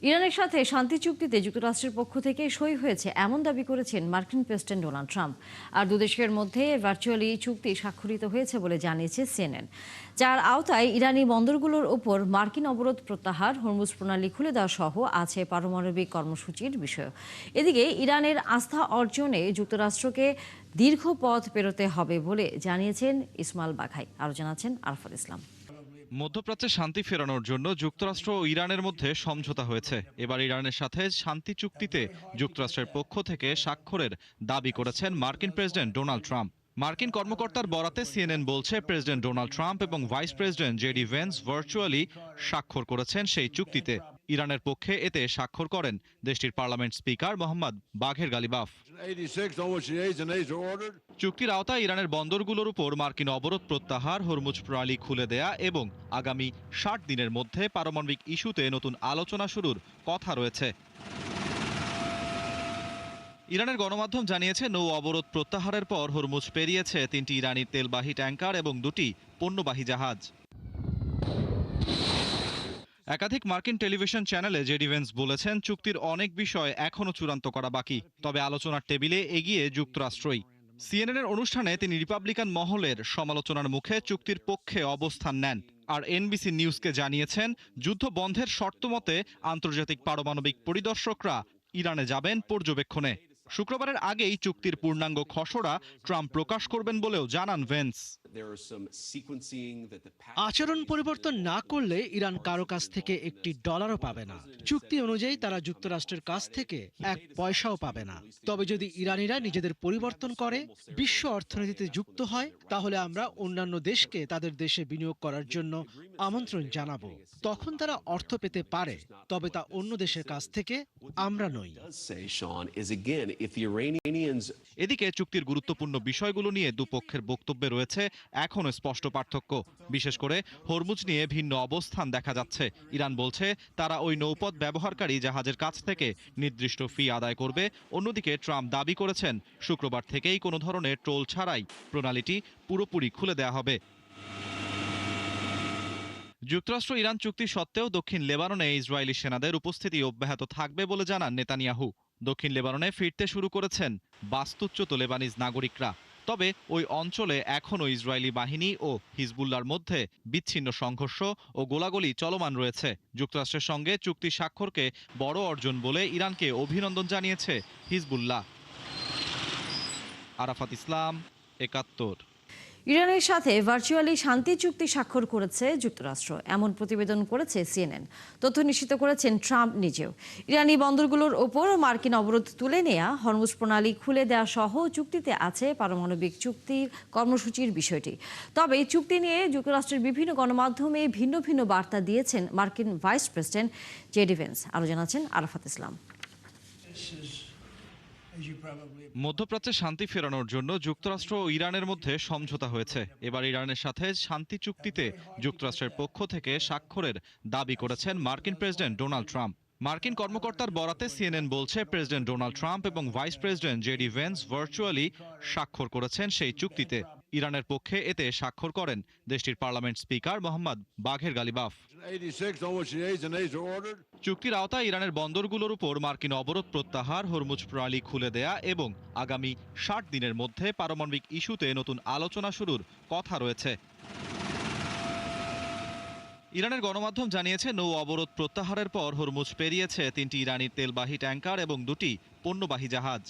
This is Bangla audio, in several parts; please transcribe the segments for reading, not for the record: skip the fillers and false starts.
ইরানের সাথে শান্তি চুক্তিতে যুক্তরাষ্ট্রের পক্ষ থেকে সই হয়েছে এমন দাবি করেছেন মার্কিন প্রেসিডেন্ট ডোনাল্ড ট্রাম্প। আর দুদেশের মধ্যে ভার্চুয়ালি চুক্তি স্বাক্ষরিত হয়েছে বলে জানিয়েছে সিএনএন, যার আওতায় ইরানি বন্দরগুলোর ওপর মার্কিন অবরোধ প্রত্যাহার, হরমুজ প্রণালী খুলে দেওয়া সহ আছে পারমাণবিক কর্মসূচির বিষয়। এদিকে ইরানের আস্থা অর্জনে যুক্তরাষ্ট্রকে দীর্ঘ পথ পেরোতে হবে বলে জানিয়েছেন ইসমাইল বাঘাই। আরও জানাচ্ছেন আরফাত ইসলাম। মধ্যপ্রাচ্যে শান্তি ফেরানোর জন্য যুক্তরাষ্ট্র ও ইরানের মধ্যে সমঝোতা হয়েছে। এবার ইরানের সাথে শান্তি চুক্তিতে যুক্তরাষ্ট্রের পক্ষ থেকে স্বাক্ষরের দাবি করেছেন মার্কিন প্রেসিডেন্ট ডোনাল্ড ট্রাম্প। মার্কিন কর্মকর্তার বরাতে সিএনএন বলছে, প্রেসিডেন্ট ডোনাল্ড ট্রাম্প এবং vice president JD veins virtually স্বাক্ষর করেছেন সেই চুক্তিতে। ইরানের পক্ষে এতে স্বাক্ষর করেন দেশটির পার্লামেন্ট স্পিকার মোহাম্মদ বাঘের গালিবাফ। চুক্তির আওতায় ইরানের বন্দরগুলোর উপর মার্কিন অবরোধ প্রত্যাহার, হরমুজ প্রণালী খুলে দেয়া এবং আগামী ৬০ দিনের মধ্যে পারমাণবিক ইস্যুতে নতুন আলোচনা শুরুর কথা রয়েছে। ইরানের গণমাধ্যম জানিয়েছে, নৌ অবরোধ প্রত্যাহারের পর হরমুজ পেরিয়েছে ৩টি ইরানি তেলবাহী ট্যাঙ্কার এবং ২টি পণ্যবাহী জাহাজ। একাধিক মার্কিন টেলিভিশন চ্যানেলে জেডি ভেন্স বলেছেন, চুক্তির অনেক বিষয় এখনও চূড়ান্ত করা বাকি, তবে আলোচনার টেবিলে এগিয়ে যুক্তরাষ্ট্রই। সিএনএনের অনুষ্ঠানে তিনি রিপাবলিকান মহলের সমালোচনার মুখে চুক্তির পক্ষে অবস্থান নেন। আর এনবিসি নিউজকে জানিয়েছেন, যুদ্ধ বন্ধের শর্ত মতে আন্তর্জাতিক পারমাণবিক পরিদর্শকরা ইরানে যাবেন পর্যবেক্ষণে। শুক্রবারের আগেই চুক্তির পূর্ণাঙ্গ খসড়া ট্রাম্প প্রকাশ করবেন বলেও জানান ভেন্স। আচরণ পরিবর্তন না করলে ইরান কারো কাছ থেকে একটি ডলারও পাবে না। চুক্তি অনুযায়ী তারা যুক্তরাষ্ট্রের কাছ থেকে এক পয়সাও পাবে না। তবে যদি ইরানিরা নিজেদের পরিবর্তন করে, বিশ্ব অর্থনীতিতে যুক্ত হয়, তাহলে আমরা অন্যান্য দেশকে তাদের দেশে বিনিয়োগ করার জন্য আমন্ত্রণ জানাবো। তখন তারা অর্থ পেতে পারে, তবে তা অন্য দেশের কাছ থেকে, আমরা নই। এদিকে চুক্তির গুরুত্বপূর্ণ বিষয়গুলো নিয়ে দুপক্ষের বক্তব্যে রয়েছে এখনো স্পষ্ট পার্থক্য। বিশেষ করে হরমুজ নিয়ে ভিন্ন অবস্থান দেখা যাচ্ছে। ইরান বলছে, তারা ওই নৌপথ ব্যবহারকারী জাহাজের কাছ থেকে নির্দিষ্ট ফি আদায় করবে। অন্যদিকে ট্রাম্প দাবি করেছেন, শুক্রবার থেকেই কোনো ধরনের টোল ছাড়াই প্রণালীটি পুরোপুরি খুলে দেওয়া হবে। যুক্তরাষ্ট্র ইরান চুক্তি সত্ত্বেও দক্ষিণ লেবাননে ইসরায়েলি সেনাদের উপস্থিতি অব্যাহত থাকবে বলে জানান নেতানিয়াহু। দক্ষিণ লেবাননে ফিরতে শুরু করেছেন বাস্তুচ্যুত লেবানিজ নাগরিকরা। তবে ওই অঞ্চলে এখনও ইসরায়েলি বাহিনী ও হিজবুল্লাহর মধ্যে বিচ্ছিন্ন সংঘর্ষ ও গোলাগুলি চলমান রয়েছে। যুক্তরাষ্ট্রের সঙ্গে চুক্তি স্বাক্ষরকে বড় অর্জন বলে ইরানকে অভিনন্দন জানিয়েছে হিজবুল্লাহ। আরাফাত ইসলাম, ৭১। ইরানের সাথে ভার্চুয়ালি শান্তি চুক্তি স্বাক্ষর করেছে যুক্তরাষ্ট্র, এমন প্রতিবেদন করেছে সিএনএন। তথ্য নিশ্চিত করেছেন ট্রাম্প নিজেও। ইরানি বন্দরগুলোর ওপর মার্কিন অবরোধ তুলে নেয়া, হরমুজ প্রণালী খুলে দেওয়া সহ চুক্তিতে আছে পারমাণবিক চুক্তির কর্মসূচির বিষয়টি। তবে এই চুক্তি নিয়ে যুক্তরাষ্ট্রের বিভিন্ন গণমাধ্যমে ভিন্ন ভিন্ন বার্তা দিয়েছেন মার্কিন ভাইস প্রেসিডেন্ট জেডি ভেন্স। আরও জানাচ্ছেন আরাফাত ইসলাম। মধ্যপ্রাচ্যে শান্তি ফেরানোর জন্য যুক্তরাষ্ট্র ও ইরানের মধ্যে সমঝোতা হয়েছে। এবার ইরানের সাথে শান্তি চুক্তিতে যুক্তরাষ্ট্রের পক্ষ থেকে স্বাক্ষরের দাবি করেছেন মার্কিন প্রেসিডেন্ট ডোনাল্ড ট্রাম্প। মার্কিন কর্মকর্তার বরাতে সিএনএন বলছে, প্রেসিডেন্ট ডোনাল্ড ট্রাম্প এবং vice president JD veins virtually স্বাক্ষর করেছেন সেই চুক্তিতে। ইরানের পক্ষে এতে স্বাক্ষর করেন দেশটির পার্লামেন্ট স্পিকার মোহাম্মদ বাঘের গালিবাফ। চুক্তির আওতায় ইরানের বন্দরগুলোর উপর মার্কিন অবরোধ প্রত্যাহার, হরমুজ প্রণালী খুলে দেয়া এবং আগামী ৬০ দিনের মধ্যে পারমাণবিক ইস্যুতে নতুন আলোচনা শুরুর কথা রয়েছে। ইরানের গণমাধ্যম জানিয়েছে, নৌ অবরোধ প্রত্যাহারের পর হরমুজ পেরিয়েছে ৩টি ইরানি তেলবাহী ট্যাঙ্কার এবং ২টি পণ্যবাহী জাহাজ।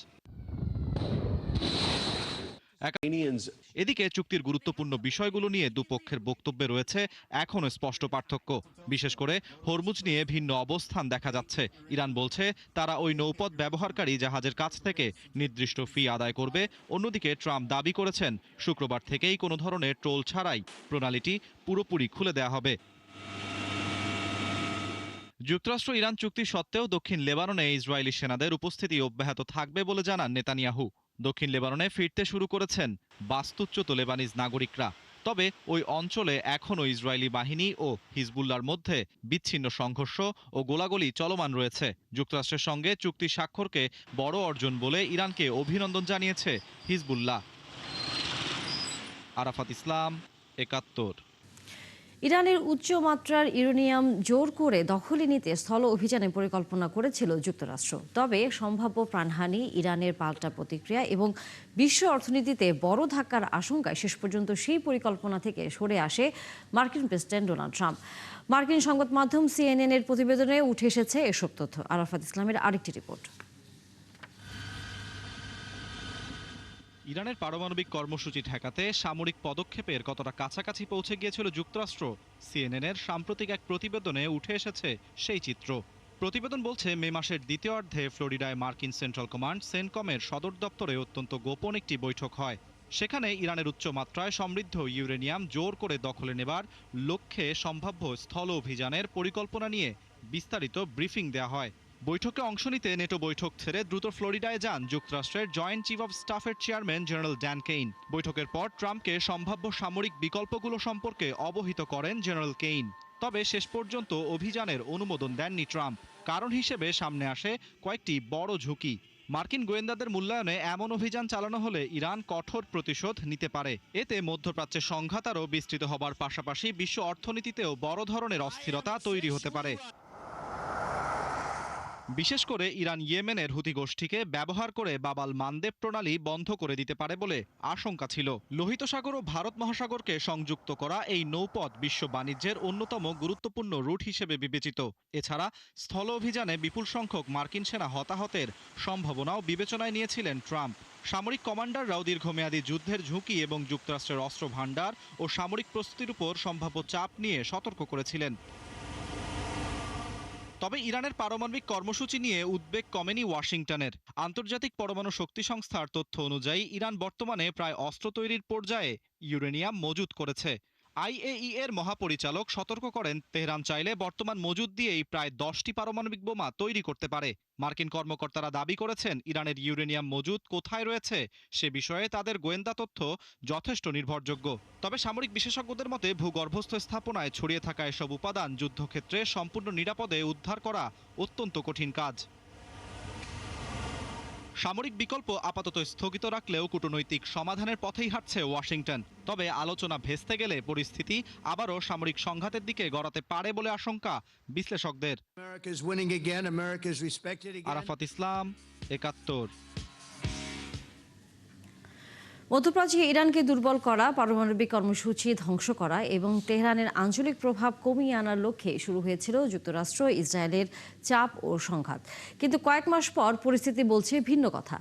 এদিকে চুক্তির গুরুত্বপূর্ণ বিষয়গুলো নিয়ে দুপক্ষের বক্তব্যে রয়েছে এখনো স্পষ্ট পার্থক্য। বিশেষ করে হরমুজ নিয়ে ভিন্ন অবস্থান দেখা যাচ্ছে। ইরান বলছে, তারা ওই নৌপথ ব্যবহারকারী জাহাজের কাছ থেকে নির্দিষ্ট ফি আদায় করবে। অন্যদিকে ট্রাম্প দাবি করেছেন, শুক্রবার থেকেই কোনো ধরনের টোল ছাড়াই প্রণালীটি পুরোপুরি খুলে দেওয়া হবে। যুক্তরাষ্ট্র ইরান চুক্তি সত্ত্বেও দক্ষিণ লেবাননে ইসরায়েলি সেনাদের উপস্থিতি অব্যাহত থাকবে বলে জানান নেতানিয়াহু। দক্ষিণ লেবাননে ফিরতে শুরু করেছেন বাস্তুচ্যুত লেবানিজ নাগরিকরা। তবে ওই অঞ্চলে এখনও ইসরায়েলি বাহিনী ও হিজবুল্লাহর মধ্যে বিচ্ছিন্ন সংঘর্ষ ও গোলাগুলি চলমান রয়েছে। যুক্তরাষ্ট্রের সঙ্গে চুক্তি স্বাক্ষরকে বড় অর্জন বলে ইরানকে অভিনন্দন জানিয়েছে হিজবুল্লাহ। আরাফাত ইসলাম, ৭১। ইরানের উচ্চমাত্রার ইউরেনিয়াম জোর করে দখলে নিতে স্থল অভিযানে পরিকল্পনা করেছিল যুক্তরাষ্ট্র। তবে সম্ভাব্য প্রাণহানি, ইরানের পাল্টা প্রতিক্রিয়া এবং বিশ্ব অর্থনীতিতে বড় ধাক্কার আশঙ্কায় শেষ পর্যন্ত সেই পরিকল্পনা থেকে সরে আসে মার্কিন প্রেসিডেন্ট ডোনাল্ড ট্রাম্প। মার্কিন সংবাদ মাধ্যম CNN এর প্রতিবেদনে উঠে এসেছে এসব তথ্য। আরাফাত ইসলামের আরেকটি রিপোর্ট। ইরানের পারমাণবিক কর্মসূচি ঠেকাতে সামরিক পদক্ষেপের কতটা কাছাকাছি পৌঁছে গিয়েছিল যুক্তরাষ্ট্র, সিএনএনের সাম্প্রতিক এক প্রতিবেদনে উঠে এসেছে সেই চিত্র। প্রতিবেদন বলছে, মে মাসের দ্বিতীয়ার্ধে ফ্লোরিডায় মার্কিন সেন্ট্রাল কমান্ড সেনকমের সদর দপ্তরে অত্যন্ত গোপন একটি বৈঠক হয়। সেখানে ইরানের উচ্চমাত্রায় সমৃদ্ধ ইউরেনিয়াম জোর করে দখলে নেবার লক্ষ্যে সম্ভাব্য স্থল অভিযানের পরিকল্পনা নিয়ে বিস্তারিত ব্রিফিং দেওয়া হয়। বৈঠকে অংশ নিতে নেটো বৈঠক ছেড়ে দ্রুত ফ্লোরিডায় যান যুক্তরাষ্ট্রের জয়েন্ট চিফ অব স্টাফের চেয়ারম্যান জেনারেল ড্যান কেইন। বৈঠকের পর ট্রাম্পকে সম্ভাব্য সামরিক বিকল্পগুলো সম্পর্কে অবহিত করেন জেনারেল কেইন। তবে শেষ পর্যন্ত অভিযানের অনুমোদন দেননি ট্রাম্প। কারণ হিসেবে সামনে আসে কয়েকটি বড় ঝুঁকি। মার্কিন গোয়েন্দাদের মূল্যায়নে এমন অভিযান চালানো হলে ইরান কঠোর প্রতিশোধ নিতে পারে। এতে মধ্যপ্রাচ্যের সংঘাত আরও বিস্তৃত হবার পাশাপাশি বিশ্ব অর্থনীতিতেও বড় ধরনের অস্থিরতা তৈরি হতে পারে। বিশেষ করে ইরান ইয়েমেনের হুতি গোষ্ঠীকে ব্যবহার করে বাবাল মানদেব প্রণালী বন্ধ করে দিতে পারে বলে আশঙ্কা ছিল। লোহিত সাগর ও ভারত মহাসাগরকে সংযুক্ত করা এই নৌপথ বিশ্ব বাণিজ্যের অন্যতম গুরুত্বপূর্ণ রুট হিসেবে বিবেচিত। এছাড়া স্থল অভিযানে বিপুল সংখ্যক মার্কিন সেনা হতাহতের সম্ভাবনাও বিবেচনায় নিয়েছিলেন ট্রাম্প। সামরিক কমান্ডাররাও দীর্ঘমেয়াদী যুদ্ধের ঝুঁকি এবং যুক্তরাষ্ট্রের অস্ত্র ভাণ্ডার ও সামরিক প্রস্তুতির উপর সম্ভাব্য চাপ নিয়ে সতর্ক করেছিলেন। তবে ইরানের পারমাণবিক কর্মসূচি নিয়ে উদ্বেগ কমেনি ওয়াশিংটনের। আন্তর্জাতিক পরমাণু শক্তি সংস্থার তথ্য অনুযায়ী ইরান বর্তমানে প্রায় অস্ত্র তৈরির পর্যায়ে ইউরেনিয়াম মজুত করেছে। IAEA এর মহাপরিচালক সতর্ক করেন, তেহরান চাইলে বর্তমান মজুদ দিয়েই প্রায় 10টি পারমাণবিক বোমা তৈরি করতে পারে। মার্কিন কর্মকর্তারা দাবি করেছেন, ইরানের ইউরেনিয়াম মজুদ কোথায় রয়েছে সে বিষয়ে তাদের গোয়েন্দা তথ্য যথেষ্ট নির্ভরযোগ্য। তবে সামরিক বিশেষজ্ঞদের মতে, ভূগর্ভস্থ স্থাপনায় ছড়িয়ে থাকা এসব উপাদান যুদ্ধক্ষেত্রে সম্পূর্ণ নিরাপদে উদ্ধার করা অত্যন্ত কঠিন কাজ। সামরিক বিকল্প আপাতত স্থগিত রাখলেও কূটনৈতিক সমাধানের পথেই হাঁটছে ওয়াশিংটন। তবে আলোচনা ভেস্তে গেলে পরিস্থিতি আবারও সামরিক সংঘাতের দিকে গড়াতে পারে বলে আশঙ্কা বিশ্লেষকদের। আরাফাত ইসলাম, ৭১। মধ্যপ্রাচ্যে ইরানকে দুর্বল করা, পারমাণবিক কর্মসূচি ধ্বংস করা এবং তেহরানের আঞ্চলিক প্রভাব কমিয়ে আনার লক্ষ্যে শুরু হয়েছিল যুক্তরাষ্ট্র ইসরায়েলের চাপ ও সংঘাত। কিন্তু কয়েক মাস পর পরিস্থিতি বলছে ভিন্ন কথা।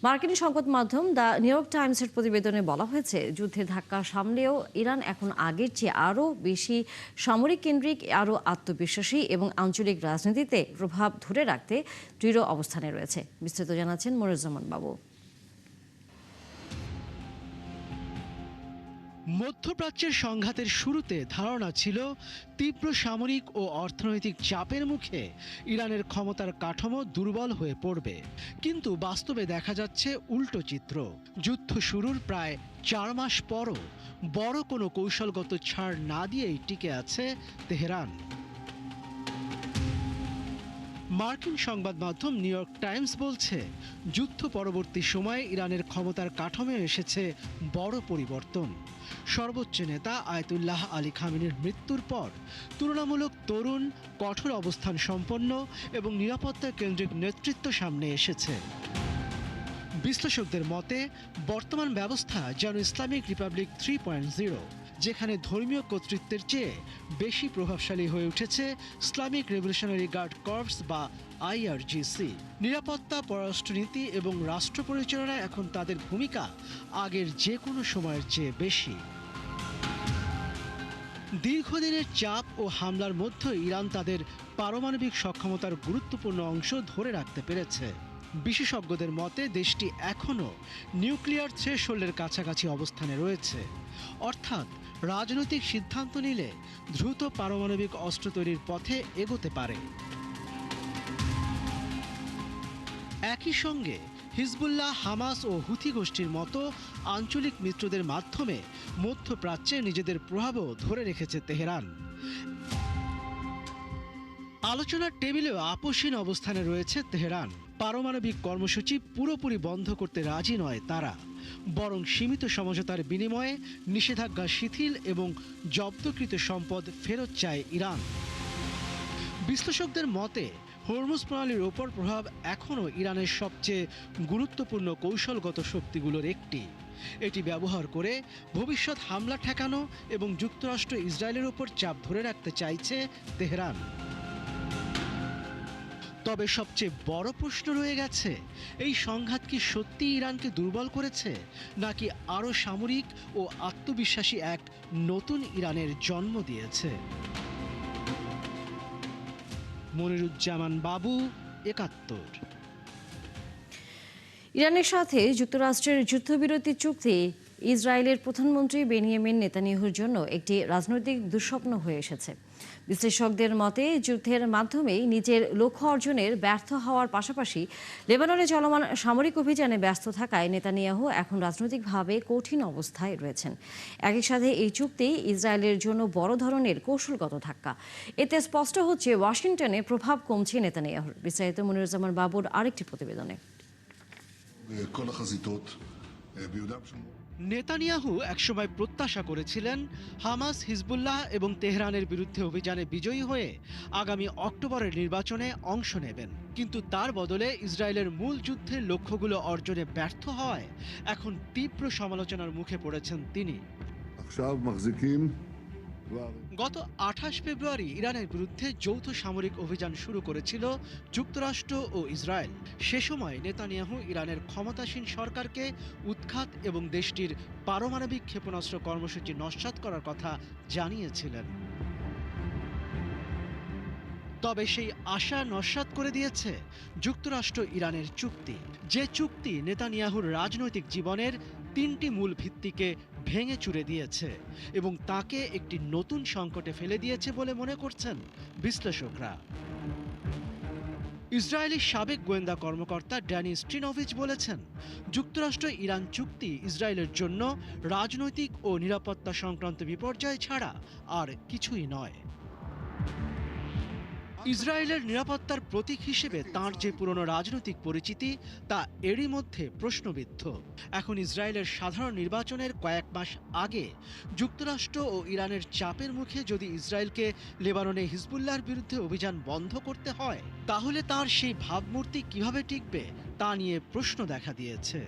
মার্কিন সংবাদ মাধ্যম দ্য নিউ ইয়র্ক টাইমসের প্রতিবেদনে বলা হয়েছে, যুদ্ধের ধাক্কা সামলেও ইরান এখন আগের চেয়ে আরও বেশি সামরিক কেন্দ্রিক, আরও আত্মবিশ্বাসী এবং আঞ্চলিক রাজনীতিতে প্রভাব ধরে রাখতে দৃঢ় অবস্থানে রয়েছে। বিস্তারিত জানাচ্ছেন মনিরুজ্জামান বাবু। মধ্যপ্রাচ্যের সংঘাতের শুরুতে ধারণা ছিল তীব্র সামরিক ও অর্থনৈতিক চাপের মুখে ইরানের ক্ষমতার কাঠামো দুর্বল হয়ে পড়বে। কিন্তু বাস্তবে দেখা যাচ্ছে উল্টো চিত্র। যুদ্ধ শুরুর প্রায় 4 মাস পরও বড় কোনো কৌশলগত ছাড় না দিয়েই টিকে আছে তেহরান। মার্কিন সংবাদ মাধ্যম নিউ ইয়র্ক টাইমস বলছে, যুদ্ধ পরবর্তী সময়ে ইরানের ক্ষমতার কাঠামো এসেছে বড় পরিবর্তন। সর্বোচ্চ নেতা আয়াতুল্লাহ আলী খামেনির মৃত্যুর পর তুলনামূলক তরুণ, কঠোর অবস্থান সম্পন্ন এবং নিরাপত্তা কেন্দ্রিক নেতৃত্ব সামনে এসেছে। বিশ্লেষকদের মতে, বর্তমান ব্যবস্থা যেন ইসলামিক রিপাবলিক 3.0, যেখানে ধর্মীয় কর্তৃত্বের চেয়ে বেশি প্রভাবশালী হয়ে উঠেছে ইসলামিক রেভলিউশনারি গার্ড কর্পস বা IRGC। নিরাপত্তা, পররাষ্ট্রনীতি এবং রাষ্ট্র পরিচালনায় এখন তাদের ভূমিকা আগের যে কোনো সময়ের চেয়ে বেশি। দীর্ঘদিনের চাপ ও হামলার মধ্যে ইরান তাদের পারমাণবিক সক্ষমতার গুরুত্বপূর্ণ অংশ ধরে রাখতে পেরেছে। বিশেষজ্ঞদের মতে, দেশটি এখনও নিউক্লিয়ার থ্রেশহোল্ডের কাছাকাছি অবস্থানে রয়েছে, অর্থাৎ রাজনৈতিক সিদ্ধান্ত নিলে দ্রুত পারমাণবিক অস্ত্র তৈরির পথে এগোতে পারে। একই সঙ্গে হিজবুল্লাহ, হামাস ও হুথি গোষ্ঠীর মতো আঞ্চলিক মিত্রদের মাধ্যমে মধ্যপ্রাচ্যে নিজেদের প্রভাবও ধরে রেখেছে তেহরান। আলোচনার টেবিলেও আপোষহীন অবস্থানে রয়েছে তেহরান। পারমাণবিক কর্মসূচি পুরোপুরি বন্ধ করতে রাজি নয় তারা, বরং সীমিত সমঝোতার বিনিময়ে নিষেধাজ্ঞা শিথিল এবং জব্দকৃত সম্পদ ফেরত চায় ইরান। বিশ্লেষকদের মতে হরমুজ প্রণালীর ওপর প্রভাব এখনও ইরানের সবচেয়ে গুরুত্বপূর্ণ কৌশলগত শক্তিগুলোর একটি। এটি ব্যবহার করে ভবিষ্যৎ হামলা ঠেকানো এবং যুক্তরাষ্ট্র ইসরায়েলের ওপর চাপ ধরে রাখতে চাইছে তেহরান। তবে সবচেয়ে বড় প্রশ্ন রয়ে গেছে, এই সংঘাত কি সত্যি ইরানকে দুর্বল করেছে, নাকি আরও সামরিক ও আত্মবিশ্বাসী এক নতুন ইরানের জন্ম দিয়েছে? মনিরুজ্জামান বাবু, ৭১। ইরানের সাথে যুক্তরাষ্ট্রের যুদ্ধবিরতি চুক্তি ইসরায়েলের প্রধানমন্ত্রী বেনিয়ামিন নেতানিয়াহুর জন্য একটি রাজনৈতিক দুঃস্বপ্ন হয়ে এসেছে। বিশ্লেষকদের মতে যুদ্ধের মাধ্যমেই নিজের লক্ষ্য অর্জনের ব্যর্থ হওয়ার পাশাপাশি লেবাননে চলমান সামরিক অভিযানে ব্যস্ত থাকায় নেতানিয়াহু এখন রাজনৈতিকভাবে কঠিন অবস্থায় রয়েছেন। একই সাথে এই চুক্তি ইসরায়েলের জন্য বড় ধরনের কৌশলগত ধাক্কা। এতে স্পষ্ট হচ্ছে ওয়াশিংটনে প্রভাব কমছে নেতানিয়াহুর। বিস্তারিত মনিরুজ্জামান বাবুর আরেকটি প্রতিবেদনে। নেতানিয়াহু একসময় প্রত্যাশা করেছিলেন হামাস, হিজবুল্লাহ এবং তেহরানের বিরুদ্ধে অভিযানে বিজয়ী হয়ে আগামী অক্টোবরের নির্বাচনে অংশ নেবেন। কিন্তু তার বদলে ইসরায়েলের মূল যুদ্ধের লক্ষ্যগুলো অর্জনে ব্যর্থ হওয়ায় এখন তীব্র সমালোচনার মুখে পড়েছেন তিনি। গত ২৮ ফেব্রুয়ারি ইরানের বিরুদ্ধে যৌথ সামরিক অভিযান শুরু করেছিল যুক্তরাষ্ট্র ও ইসরায়েল। সে সময় নেতানিয়াহু ইরানের ক্ষমতাসীন সরকারকে উৎখাত এবং দেশটির পারমাণবিক ক্ষেপণাস্ত্র কর্মসূচি নস্যাৎ করার কথা জানিয়েছিলেন। তবে সেই আশা নস্যাৎ করে দিয়েছে যুক্তরাষ্ট্র ইরানের চুক্তি, যে চুক্তি নেতানিয়াহুর রাজনৈতিক জীবনের ৩টি মূল ভিত্তিকে ভেঙে চুরে দিয়েছে এবং তাকে একটি নতুন সংকটে ফেলে দিয়েছে বলে মনে করছেন বিশ্লেষকরা। ইসরায়েলি সাবেক গোয়েন্দা কর্মকর্তা ড্যানি স্ট্রিনোভিচ বলেছেন, যুক্তরাষ্ট্র ইরান চুক্তি ইসরায়েলের জন্য রাজনৈতিক ও নিরাপত্তা সংক্রান্ত বিপর্যয় ছাড়া আর কিছুই নয়। ইসরায়েলের নিরাপত্তার প্রতীক হিসেবে তাঁর যে পুরনো রাজনৈতিক পরিচিতি তা এরই মধ্যে প্রশ্নবিদ্ধ। এখন ইসরায়েলের সাধারণ নির্বাচনের কয়েক মাস আগে যুক্তরাষ্ট্র ও ইরানের চাপের মুখে যদি ইসরায়েলকে লেবাননে হিজবুল্লাহর বিরুদ্ধে অভিযান বন্ধ করতে হয়, তাহলে তার সেই ভাবমূর্তি কিভাবে টিকবে তা নিয়ে প্রশ্ন দেখা দিয়েছে।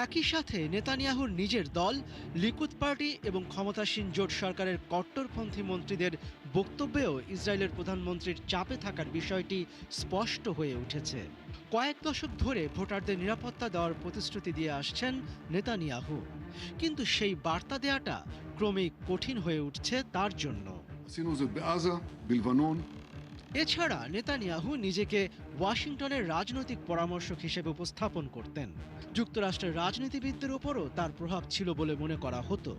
একই সাথে নেতানিয়াহুর নিজের দল লিকুদ পার্টি এবং ক্ষমতাসীন জোট সরকারের কট্টরপন্থী মন্ত্রীদের বক্তব্যেও ইসরায়েলের প্রধানমন্ত্রীর চাপে থাকার বিষয়টি স্পষ্ট হয়ে উঠেছে। কয়েক দশক ধরে ভোটারদের নিরাপত্তা দেওয়ার প্রতিশ্রুতি দিয়ে আসছেন নেতানিয়াহু, কিন্তু সেই বার্তা দেওয়াটা ক্রমেই কঠিন হয়ে উঠছে তার জন্য। এছাড়া নেতানিয়াহু নিজেকে ওয়াশিংটনের রাজনৈতিক পরামর্শক হিসেবে উপস্থাপন করতেন। যুক্তরাষ্ট্রের রাজনীতিবিদদের ওপরও তার প্রভাব ছিল বলে মনে করা হতো,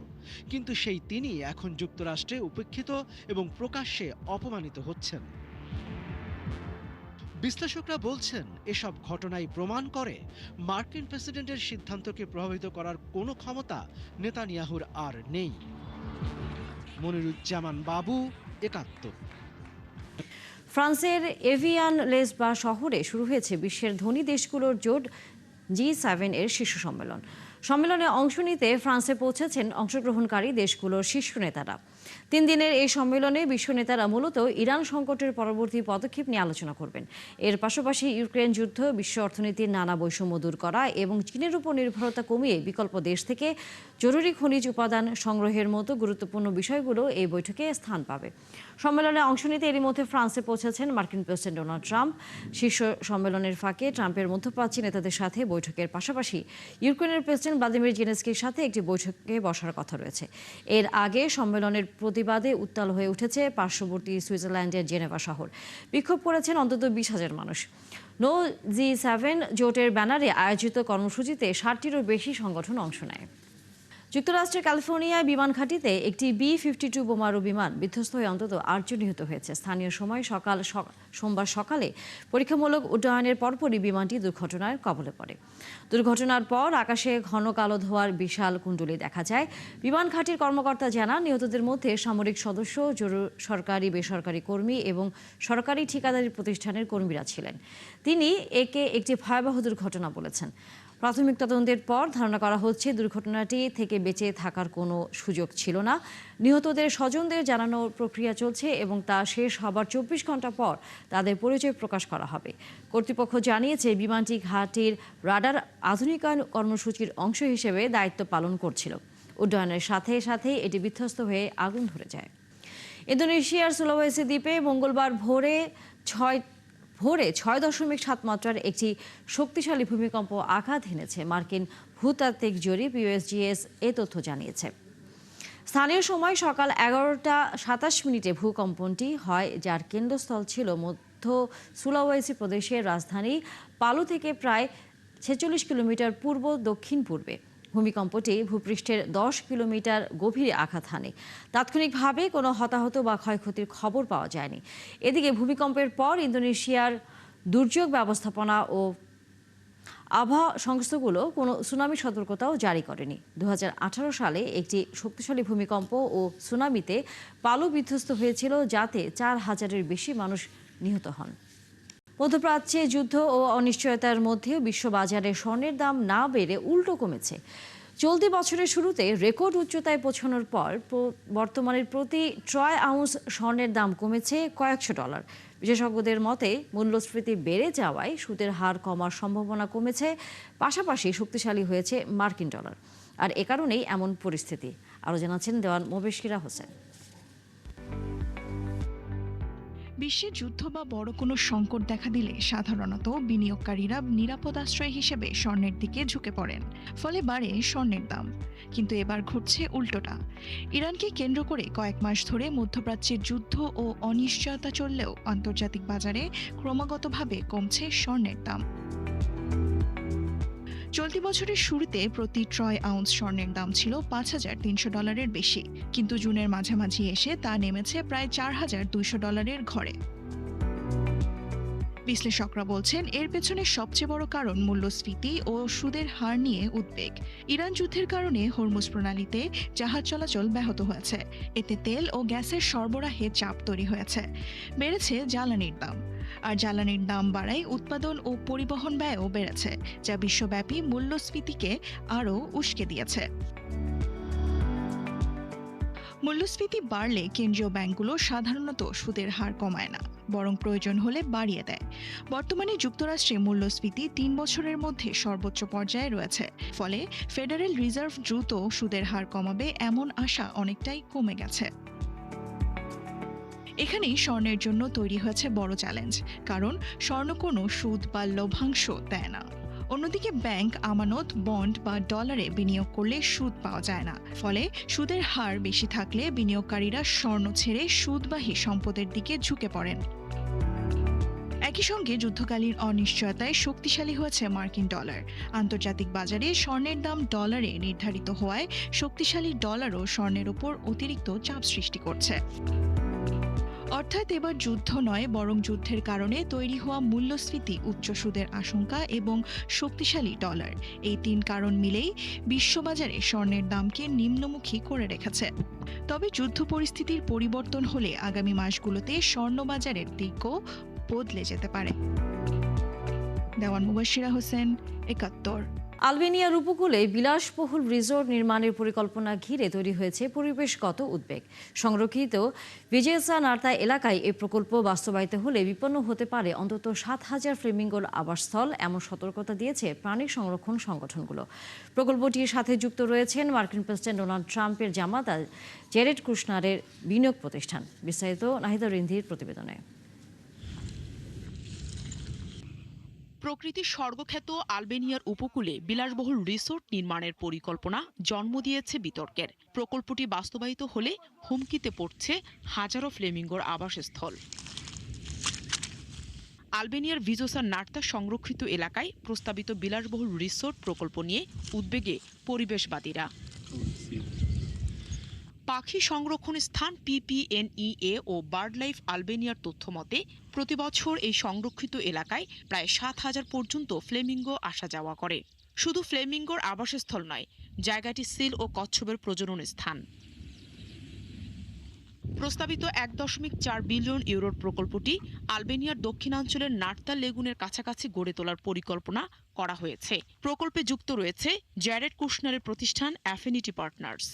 কিন্তু সেই তিনি এখন যুক্তরাষ্ট্রে উপেক্ষিত এবং প্রকাশ্যে অপমানিত হচ্ছেন। বিশ্লেষকরা বলছেন, এসব ঘটনাই প্রমাণ করে মার্কিন প্রেসিডেন্টের সিদ্ধান্তকে প্রভাবিত করার কোনো ক্ষমতা নেতানিয়াহুর আর নেই। মনিরুজ্জামান বাবু, ৭১। ফ্রান্সের এভিয়ান লেসবা শহরে শুরু হয়েছে বিশ্বের ধনী দেশগুলোর জোট G7 এর শীর্ষ সম্মেলন। সম্মেলনে অংশ নিতে ফ্রান্সে পৌঁছেছেন অংশগ্রহণকারী দেশগুলোর শীর্ষ নেতারা। 3 দিনের এই সম্মেলনে বিশ্ব নেতারা মূলত ইরান সংকটের পরবর্তী পদক্ষেপ নিয়ে আলোচনা করবেন। এর পাশাপাশি ইউক্রেন যুদ্ধ, বিশ্ব অর্থনীতির নানা বৈষম্য দূর করা এবং চীনের উপর নির্ভরতা কমিয়ে বিকল্প দেশ থেকে জরুরি খনিজ উপাদান সংগ্রহের মতো গুরুত্বপূর্ণ বিষয়গুলো এই বৈঠকে স্থান পাবে। সম্মেলনে অংশ নিতে এরই মধ্যে ফ্রান্সে পৌঁছেছেন মার্কিন প্রেসিডেন্ট ডোনাল্ড ট্রাম্প। শীর্ষ সম্মেলনের ফাঁকে ট্রাম্পের মধ্যপ্রাচ্য নেতাদের সাথে বৈঠকের পাশাপাশি ইউক্রেনের প্রেসিডেন্ট ভ্লাদিমির জেলেনস্কির সাথে একটি বৈঠকে বসার কথা রয়েছে। এর আগে সম্মেলনের প্রতিবাদে উত্তাল হয়ে উঠেছে পার্শ্ববর্তী সুইজারল্যান্ডের জেনেভা শহর। বিক্ষোভ করেছেন অন্তত 20,000 মানুষ। নো G7 জোটের ব্যানারে আয়োজিত কর্মসূচিতে 60টিরও বেশি সংগঠন অংশ নেয়। যুক্তরাষ্ট্রের ক্যালিফোর্নিয়ায় বিমান ঘাঁটিতে একটি B-52 বোমারু বিমান বিধ্বস্ত হয়ে অন্তত 8 জন নিহত হয়েছে। স্থানীয় সময় সোমবার সকালে পরীক্ষামূলক উড্ডয়নের পরপরই বিমানটি দুর্ঘটনার কবলে পড়ে। দুর্ঘটনার পর আকাশে ঘন কালো ধোঁয়ার বিশাল কুণ্ডলী দেখা যায়। বিমান ঘাঁটির কর্মকর্তা জানান, নিহতদের মধ্যে সামরিক সদস্য, সরকারি বেসরকারি কর্মী এবং সরকারি ঠিকাদারি প্রতিষ্ঠানের কর্মীরা ছিলেন। তিনি একে একটি ভয়াবহ দুর্ঘটনা বলেছেন। প্রাথমিক তদন্তের পর ধারণা করা হচ্ছে দুর্ঘটনাটি থেকে বেঁচে থাকার কোনো সুযোগ ছিল না। নিহতদের স্বজনদের জানানোর প্রক্রিয়া চলছে এবং তা শেষ হবার 24 ঘন্টা পর তাদের পরিচয় প্রকাশ করা হবে। কর্তৃপক্ষ জানিয়েছে বিমানটি ঘাঁটির রাডার আধুনিকায়ন কর্মসূচির অংশ হিসেবে দায়িত্ব পালন করছিল। উড্ডয়নের সাথে সাথে এটি বিধ্বস্ত হয়ে আগুন ধরে যায়। ইন্দোনেশিয়ার সুলাওয়েসি দ্বীপে মঙ্গলবার ভোরে 6.7 মাত্রার একটি শক্তিশালী ভূমিকম্প আঘাত হেনেছে। মার্কিন ভূতাত্ত্বিক জরিপ USGS এ তথ্য জানিয়েছে। স্থানীয় সময় সকাল 11টা 27 ভূকম্পনটি হয়, যার কেন্দ্রস্থল ছিল মধ্য সুলাওয়েসি প্রদেশের রাজধানী পালু থেকে প্রায় 46 কিলোমিটার পূর্ব দক্ষিণ পূর্বে। ভূমিকম্পটি ভূপৃষ্ঠের 10 কিলোমিটার গভীরে আঘাত হানে। তাৎক্ষণিকভাবে কোনো হতাহত বা ক্ষয়ক্ষতির খবর পাওয়া যায়নি। এদিকে ভূমিকম্পের পর ইন্দোনেশিয়ার দুর্যোগ ব্যবস্থাপনা ও আবহাওয়া সংস্থাগুলো কোনো সুনামি সতর্কতাও জারি করেনি। 2018 সালে একটি শক্তিশালী ভূমিকম্প ও সুনামিতে পালু বিধ্বস্ত হয়েছিল, যাতে 4,000-এর বেশি মানুষ নিহত হন। মধ্যপ্রাচ্যে যুদ্ধ ও অনিশ্চয়তার মধ্যেও বিশ্ববাজারে স্বর্ণের দাম না বেড়ে উল্টো কমেছে। চলতি বছরের শুরুতে রেকর্ড উচ্চতায় পৌঁছানোর পর বর্তমানে প্রতি ট্রয় আউন্স স্বর্ণের দাম কমেছে কয়েকশো ডলার। বিশেষজ্ঞদের মতে মূল্যস্ফীতি বেড়ে যাওয়ায় সুদের হার কমার সম্ভাবনা কমেছে, পাশাপাশি শক্তিশালী হয়েছে মার্কিন ডলার। আর এ কারণেই এমন পরিস্থিতি। আরও জানাচ্ছেন দেওয়ান মোবেশকিরা হোসেন। বিশ্বে যুদ্ধ বা বড় কোনো সংকট দেখা দিলে সাধারণত বিনিয়োগকারীরা নিরাপদ আশ্রয় হিসেবে স্বর্ণের দিকে ঝুঁকে পড়েন, ফলে বাড়ে স্বর্ণের দাম। কিন্তু এবার ঘটছে উল্টোটা। ইরানকে কেন্দ্র করে কয়েক মাস ধরে মধ্যপ্রাচ্যের যুদ্ধ ও অনিশ্চয়তা চললেও আন্তর্জাতিক বাজারে ক্রমাগতভাবে কমছে স্বর্ণের দাম। চলতি বছরের শুরুতে প্রতি ট্রয় আউন্স স্বর্ণের দাম ছিল $5,300 বেশি, কিন্তু জুনের মাঝামাঝি এসে তা নেমেছে প্রায় $4,200 ঘরে। বিশ্লেষকরা বলছেন, এর পেছনে সবচেয়ে বড় কারণ মূল্যস্ফীতি ও সুদের হার নিয়ে উদ্বেগ। ইরান যুদ্ধের কারণে হরমুজ প্রণালীতে জাহাজ চলাচল ব্যাহত হয়েছে। এতে তেল ও গ্যাসের সরবরাহে চাপ তৈরি হয়েছে। বেড়েছে জ্বালানির দাম। আর জ্বালানির দাম বাড়ায় উৎপাদন ও পরিবহন ব্যয়ও বেড়েছে, যা বিশ্বব্যাপী মূল্যস্ফীতিকে আরও উস্কে দিয়েছে। মূল্যস্ফীতি বাড়লে কেন্দ্রীয় ব্যাংকগুলো সাধারণত সুদের হার কমায় না, বরং প্রয়োজন হলে বাড়িয়ে দেয়। বর্তমানে যুক্তরাষ্ট্রে মূল্যস্ফীতি 3 বছরের মধ্যে সর্বোচ্চ পর্যায়ে রয়েছে। ফলে ফেডারেল রিজার্ভ দ্রুত সুদের হার কমাবে এমন আশা অনেকটাই কমে গেছে। এখানেই স্বর্ণের জন্য তৈরি হয়েছে বড় চ্যালেঞ্জ, কারণ স্বর্ণ কোনো সুদ বা লভ্যাংশ দেয় না। অন্যদিকে ব্যাংক আমানত, বন্ড বা ডলারে বিনিয়োগ করলে সুদ পাওয়া যায় না। ফলে সুদের হার বেশি থাকলে বিনিয়োগকারীরা স্বর্ণ ছেড়ে সুদবাহী সম্পদের দিকে ঝুঁকে পড়েন। একই সঙ্গে যুদ্ধকালীন অনিশ্চয়তায় শক্তিশালী হয়েছে মার্কিন ডলার। আন্তর্জাতিক বাজারে স্বর্ণের দাম ডলারে নির্ধারিত হওয়ায় শক্তিশালী ডলারও স্বর্ণের উপর অতিরিক্ত চাপ সৃষ্টি করছে। অর্থাৎ এবার যুদ্ধ নয়, বরং যুদ্ধের কারণে তৈরি হওয়া মূল্যস্ফীতি, উচ্চ সুদের আশঙ্কা এবং শক্তিশালী ডলার, এই 3 কারণ মিলেই বিশ্ববাজারে স্বর্ণের দামকে নিম্নমুখী করে রেখেছে। তবে যুদ্ধ পরিস্থিতির পরিবর্তন হলে আগামী মাসগুলোতে স্বর্ণবাজারের দিকও বদলে যেতে পারে। দেওয়ান মুবাশশিরা হোসেন, 71। আলবেনিয়ার উপকূলে বিলাসবহুল রিসোর্ট নির্মাণের পরিকল্পনা ঘিরে তৈরি হয়েছে পরিবেশগত উদ্বেগ। সংরক্ষিত ভিজেসা নার্তা এলাকায় এই প্রকল্প বাস্তবায়িত হলে বিপন্ন হতে পারে অন্তত 7,000 ফ্লেমিঙ্গোর আবাসস্থল, এমন সতর্কতা দিয়েছে প্রাণী সংরক্ষণ সংগঠনগুলো। প্রকল্পটির সাথে যুক্ত রয়েছেন মার্কিন প্রেসিডেন্ট ডোনাল্ড ট্রাম্পের জামাতা জেরেড কুশনারের বিনিয়োগ প্রতিষ্ঠান। বিস্তারিত নাহিদা রিন্ধির প্রতিবেদনে। প্রকৃতির স্বর্গখ্যাত আলবেনিয়ার উপকূলে বিলাসবহুল রিসোর্ট নির্মাণের পরিকল্পনা জন্ম দিয়েছে বিতর্কের। প্রকল্পটি বাস্তবায়িত হলে হুমকিতে পড়ছে হাজারো ফ্লেমিঙ্গোর আবাসস্থল। আলবেনিয়ার ভিজোসা নার্তা সংরক্ষিত এলাকায় প্রস্তাবিত বিলাসবহুল রিসোর্ট প্রকল্প নিয়ে উদ্বেগে পরিবেশবাদীরা। পাখি সংরক্ষণ স্থান PPNEA ও বার্ড লাইফ আলবেনিয়ার তথ্য মতে প্রতি বছর এই সংরক্ষিত এলাকায় প্রায় 7,000 পর্যন্ত ফ্লেমিঙ্গো আসা যাওয়া করে। শুধু ফ্লেমিঙ্গোর আবাসস্থল নয়, জায়গাটি সিল ও কচ্ছপের প্রজনন স্থান। প্রস্তাবিত 1.4 বিলিয়ন ইউরোর প্রকল্পটি আলবেনিয়ার দক্ষিণাঞ্চলের নার্তাল লেগুনের কাছাকাছি গড়ে তোলার পরিকল্পনা করা হয়েছে। প্রকল্পে যুক্ত রয়েছে জ্যারেড কুশনারের প্রতিষ্ঠান অ্যাফিনিটি পার্টনার্স।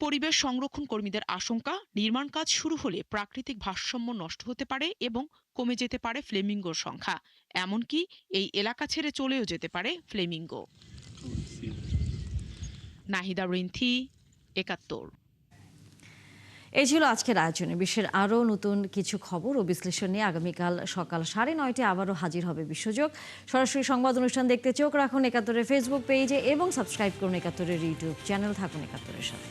পরিবেশ সংরক্ষণ কর্মীদের আশঙ্কা, নির্মাণ কাজ শুরু হলে প্রাকৃতিক ভারসাম্য নষ্ট হতে পারে এবং কমে যেতে পারে ফ্লেমিঙ্গোর সংখ্যা। এমনকি এই এলাকা ছেড়ে চলেও যেতে পারে ফ্লেমিঙ্গো। নাহিদা রিন্থি, ৭১। এই ছিল আজকের আয়োজনে। বিশ্বের আরও নতুন কিছু খবর ও বিশ্লেষণ নিয়ে আগামীকাল সকাল 9:30 আবারও হাজির হবে বিশ্বযোগ। সরাসরি সংবাদ অনুষ্ঠান দেখতে চোখ রাখুন ৭১-এর ফেসবুক পেজে এবং সাবস্ক্রাইব করুন ৭১-এর ইউটিউব চ্যানেল। থাকুন ৭১-এর সাথে।